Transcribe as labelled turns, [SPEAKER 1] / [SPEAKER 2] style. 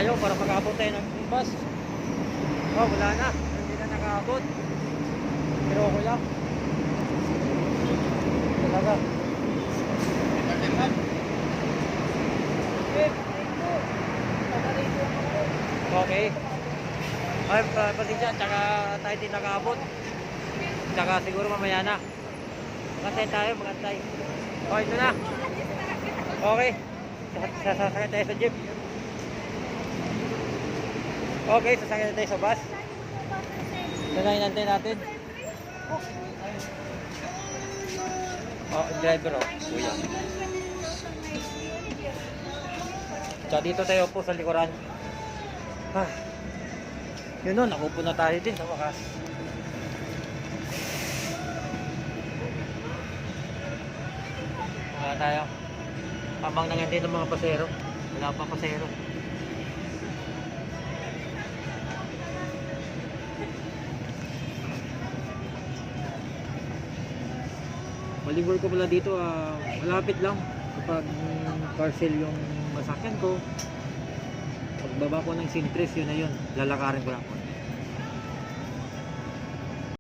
[SPEAKER 1] tayo para mag-abot tayo ng bus. Oh, wala na. Hindi na nakaabot. Pero okay lang. Talaga. Okay. Ay, pasensya. Tsaka tayo din nakaabot. Tsaka siguro mamaya na. Magantay tayo, magantay. Okay, ito na. Okay. Sasakay tayo sa jeep. Okay, sasakay tayo sa bus. Ito na inantay natin. Oh, driver oh, kuya. So dito tayo po sa likuran. Ah, yun o, nakupo na tayo din sa wakas. Wala tayo. Habang nangintay ng mga pasero. Wala pa pasero. Malibor ko pala dito, malapit lang kapag parcel yung masakyan ko. Pagbaba ko ng Sintres, yun na yun, lalakarin ko lang.